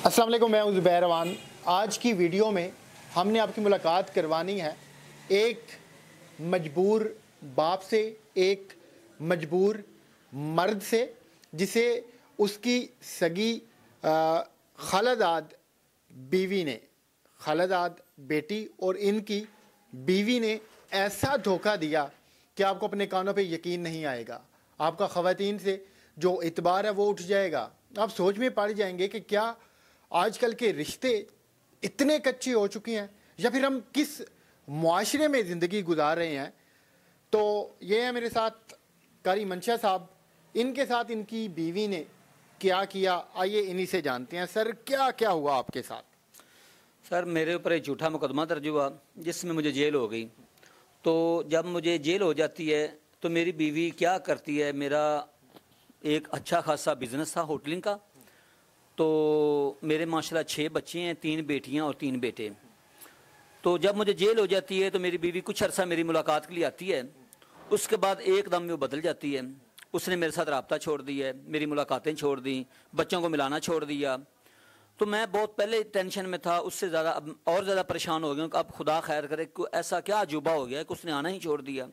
अस्सलाम वालेकुम, मैं हूं ज़ुबैर। आज की वीडियो में हमने आपकी मुलाकात करवानी है एक मजबूर बाप से, एक मजबूर मर्द से, जिसे उसकी सगी खालाजाद बीवी ने, खालाजाद बेटी और इनकी बीवी ने ऐसा धोखा दिया कि आपको अपने कानों पे यकीन नहीं आएगा। आपका ख़वातीन से जो इतबार है वो उठ जाएगा। आप सोच में पड़ जाएंगे कि क्या आजकल के रिश्ते इतने कच्चे हो चुके हैं या फिर हम किस मुआशरे में ज़िंदगी गुजार रहे हैं। तो ये है मेरे साथ कारी मंशा साहब, इनके साथ इनकी बीवी ने क्या किया, आइए इन्हीं से जानते हैं। सर, क्या क्या हुआ आपके साथ? सर, मेरे ऊपर एक झूठा मुकदमा दर्ज हुआ जिसमें मुझे जेल हो गई। तो जब मुझे जेल हो जाती है तो मेरी बीवी क्या करती है, मेरा एक अच्छा खासा बिज़नेस था होटलिंग का। तो मेरे माशाल्लाह 6 बच्चे हैं, 3 बेटियां और 3 बेटे। तो जब मुझे जेल हो जाती है तो मेरी बीवी कुछ अर्सा मेरी मुलाकात के लिए आती है, उसके बाद एकदम वो बदल जाती है। उसने मेरे साथ रब्ता छोड़ दिया है, मेरी मुलाकातें छोड़ दी, बच्चों को मिलाना छोड़ दिया। तो मैं बहुत पहले टेंशन में था, उससे ज़्यादा अब और ज़्यादा परेशान हो गया कि अब खुदा खैर करे कि ऐसा क्या अजूबा हो गया है कि उसने आना ही छोड़ दिया।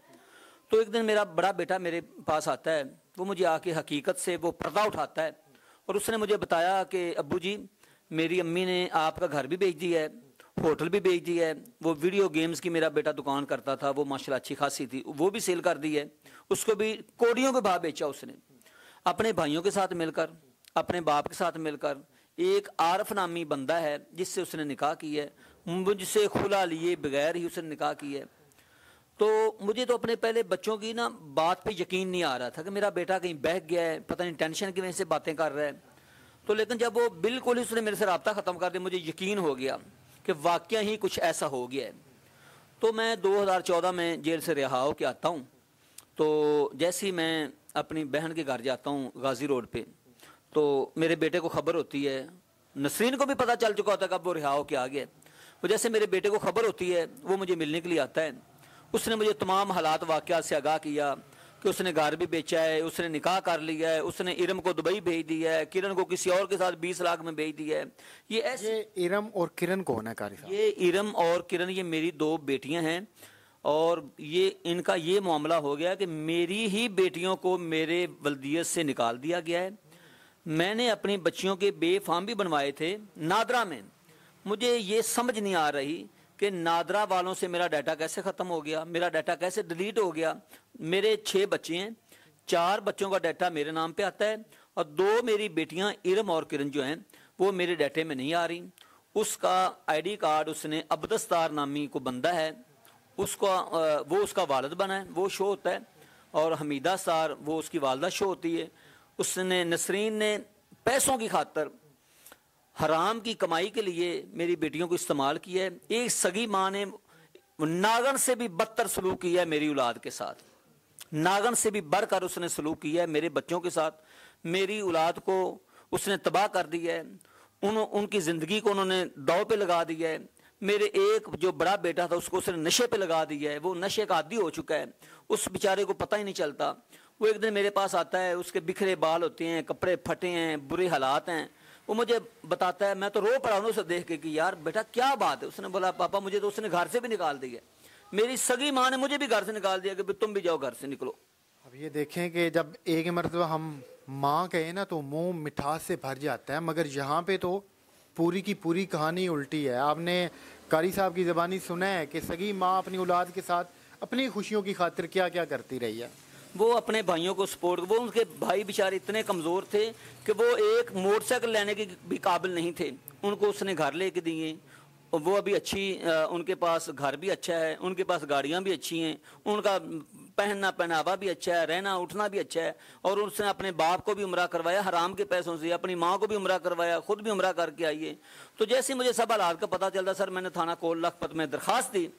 तो एक दिन मेरा बड़ा बेटा मेरे पास आता है, वो मुझे आके हकीकत से वो पर्दा उठाता है और उसने मुझे बताया कि अब्बू जी, मेरी अम्मी ने आपका घर भी बेच दिया है, होटल भी बेच दिया है। वो वीडियो गेम्स की मेरा बेटा दुकान करता था, वो माशाल्लाह अच्छी खासी थी, वो भी सेल कर दी है। उसको भी कोड़ियों के भाव बेचा उसने। अपने भाइयों के साथ मिलकर, अपने बाप के साथ मिलकर एक आरफ नामी बंदा है जिससे उसने निकाह की है, मुझसे खुला लिए बगैर ही उसने निकाह की है। तो मुझे तो अपने पहले बच्चों की ना बात पे यकीन नहीं आ रहा था कि मेरा बेटा कहीं बहक गया है, पता नहीं टेंशन की वजह से बातें कर रहा है। तो लेकिन जब वो बिल्कुल ही उसने मेरे से रब्ता ख़त्म कर दिया, मुझे यकीन हो गया कि वाकया ही कुछ ऐसा हो गया है। तो मैं 2014 में जेल से रिहा हो के आता हूँ। तो जैसे ही मैं अपनी बहन के घर जाता हूँ गाजी रोड पे, तो मेरे बेटे को खबर होती है, नसरीन को भी पता चल चुका होता है कब वो रिहा हो के आ गया। वो जैसे मेरे बेटे को खबर होती है, वो मुझे मिलने के लिए आता है। उसने मुझे तमाम हालात वाक़यात से आगाह किया कि उसने घर भी बेचा है, उसने निकाह कर लिया है, उसने इरम को दुबई भेज दिया है, किरण को किसी और के साथ 20 लाख में भेज दिया है। ये इरम और किरण कौन है कारी साहब? ये इरम और किरण ये मेरी 2 बेटियां हैं और ये इनका ये मामला हो गया कि मेरी ही बेटियों को मेरे वल्दियत से निकाल दिया गया है। मैंने अपनी बच्चियों के बेफाम भी बनवाए थे नादरा में। मुझे ये समझ नहीं आ रही कि नादरा वालों से मेरा डाटा कैसे ख़त्म हो गया, मेरा डाटा कैसे डिलीट हो गया। मेरे 6 बच्चे हैं, 4 बच्चों का डाटा मेरे नाम पे आता है और 2 मेरी बेटियां इरम और किरण जो हैं वो मेरे डाटे में नहीं आ रही। उसका आईडी कार्ड उसने अब्दस्तार नामी को बंदा है, उसका वो उसका वालिद बना है, वो शो होता है, और हमीदा सार वो उसकी वालदा शो होती है। उसने नसरीन ने पैसों की खातर हराम की कमाई के लिए मेरी बेटियों को इस्तेमाल किया है। एक सगी माँ ने नागन से भी बदतर सलूक किया है मेरी औलाद के साथ, नागन से भी बढ़कर उसने सलूक किया है मेरे बच्चों के साथ। मेरी औलाद को उसने तबाह कर दिया है, उनकी ज़िंदगी को उन्होंने दाव पे लगा दिया है। मेरे एक जो बड़ा बेटा था उसको उसने नशे पे लगा दिया है, वो नशे का आदी हो चुका है, उस बेचारे को पता ही नहीं चलता। वो एक दिन मेरे पास आता है, उसके बिखरे बाल होते हैं, कपड़े फटे हैं, बुरे हालात हैं। वो मुझे बताता है, मैं तो रो पड़ा हूँ उसे देख के कि यार बेटा क्या बात है। उसने बोला, पापा मुझे तो उसने घर से भी निकाल दिया, मेरी सगी माँ ने मुझे भी घर से निकाल दिया कि तुम भी जाओ घर से निकलो। अब ये देखें कि जब एक मरतबा हम माँ कहें ना तो मुंह मिठास से भर जाता है, मगर यहाँ पे तो पूरी की पूरी कहानी उल्टी है। आपने कारी साहब की ज़बानी सुना है कि सगी माँ अपनी औलाद के साथ अपनी खुशियों की खातिर क्या क्या करती रही है। वो अपने भाइयों को सपोर्ट, वो उनके भाई बेचारे इतने कमज़ोर थे कि वो एक मोटरसाइकिल लेने के भी काबिल नहीं थे, उनको उसने घर लेके दिए। और वो अभी अच्छी, उनके पास घर भी अच्छा है, उनके पास गाड़ियाँ भी अच्छी हैं, उनका पहनना पहनावा भी अच्छा है, रहना उठना भी अच्छा है। और उसने अपने बाप को भी उम्रा करवाया हराम के पैसों से, अपनी माँ को भी उम्रा करवाया, खुद भी उम्रा करके आई है। तो जैसे मुझे सब हालात का पता चलता, सर मैंने थाना कोल लखपत में दरख्वास्त दी।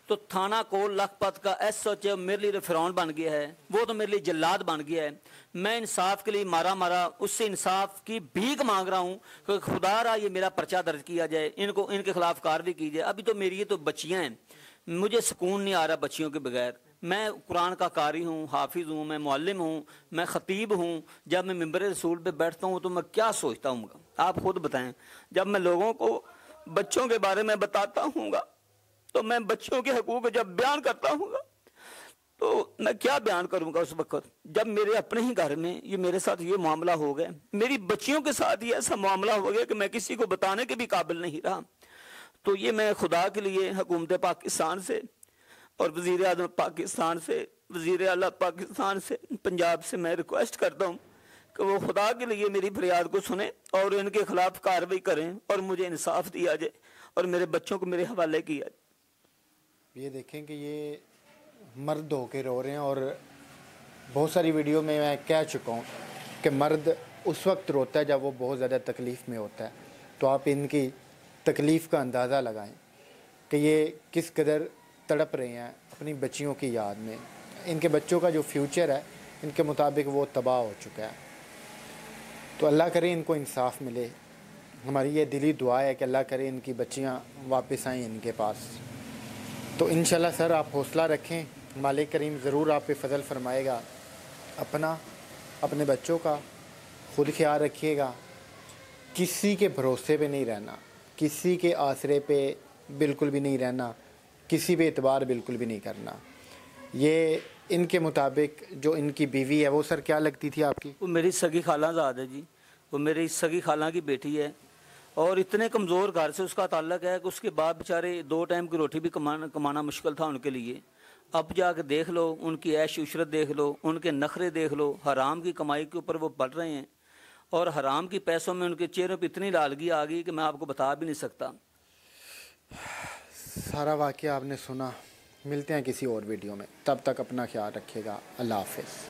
तो थाना कोल लखपत का SHO मेरे लिए फिरौन बन गया है, वो तो मेरे लिए जल्लाद बन गया है। मैं इंसाफ के लिए मारा मारा उससे इंसाफ की भीख मांग रहा हूँ कि खुदा रहा ये मेरा पर्चा दर्ज किया जाए, इनको इनके खिलाफ कार्रवाई की जाए। अभी तो मेरी ये तो बच्चियाँ हैं, मुझे सुकून नहीं आ रहा बच्चियों के बगैर। मैं कुरान का कारी हूँ, हाफिज़ हूँ, मैं मुअल्लिम हूँ, मैं ख़तीब हूँ। जब मैं मिंबर रसूल पे बैठता हूँ तो मैं क्या सोचता हूँ, आप खुद बताएं। जब मैं लोगों को बच्चों के बारे में बताता हूँगा तो मैं बच्चों के हकूक़ जब बयान करता हूँगा तो मैं क्या बयान करूँगा उस वक्त, जब मेरे अपने ही घर में ये मेरे साथ ये मामला हो गया, मेरी बच्चियों के साथ ये ऐसा मामला हो गया कि मैं किसी को बताने के भी काबिल नहीं रहा। तो ये मैं खुदा के लिए हुकूमत पाकिस्तान से और वज़ीर आज़म पाकिस्तान से, वज़ीर आला पाकिस्तान से, पंजाब से मैं रिक्वेस्ट करता हूँ कि वो खुदा के लिए मेरी फरियाद को सुने और इनके ख़िलाफ़ कार्रवाई करें और मुझे इंसाफ दिया जाए और मेरे बच्चों को मेरे हवाले किया जाए। ये देखें कि ये मर्द होके रो रहे हैं और बहुत सारी वीडियो में मैं कह चुका हूँ कि मर्द उस वक्त रोता है जब वो बहुत ज़्यादा तकलीफ़ में होता है। तो आप इनकी तकलीफ़ का अंदाज़ा लगाएं कि ये किस कदर तड़प रहे हैं अपनी बच्चियों की याद में। इनके बच्चों का जो फ्यूचर है इनके मुताबिक वो तबाह हो चुका है। तो अल्लाह करे इनको इंसाफ मिले। हमारी ये दिली दुआ है कि अल्लाह करे इनकी बच्चियाँ वापस आएँ इनके पास। तो इंशाल्लाह सर आप हौसला रखें, मालिक करीम ज़रूर आप पे फजल फरमाएगा। अपना, अपने बच्चों का खुद ख्याल रखिएगा। किसी के भरोसे पे नहीं रहना, किसी के आसरे पे बिल्कुल भी नहीं रहना, किसी पे एतबार बिल्कुल भी नहीं करना। ये इनके मुताबिक जो इनकी बीवी है वो सर क्या लगती थी आपकी? वो मेरी सगी खालाजाद है जी, वो मेरी सगी खाला की बेटी है और इतने कमज़ोर घर से उसका ताल्लुक़ है कि उसके बाद बेचारे 2 टाइम की रोटी भी कमाना मुश्किल था उनके लिए। अब जाके देख लो, उनकी ऐश उशरत देख लो, उनके नखरे देख लो, हराम की कमाई के ऊपर वो बढ़ रहे हैं और हराम की पैसों में उनके चेहरों पर इतनी लालगी आ गई कि मैं आपको बता भी नहीं सकता। सारा वाक़या आपने सुना। मिलते हैं किसी और वीडियो में, तब तक अपना ख्याल रखिएगा। अल्लाह हाफ़िज़।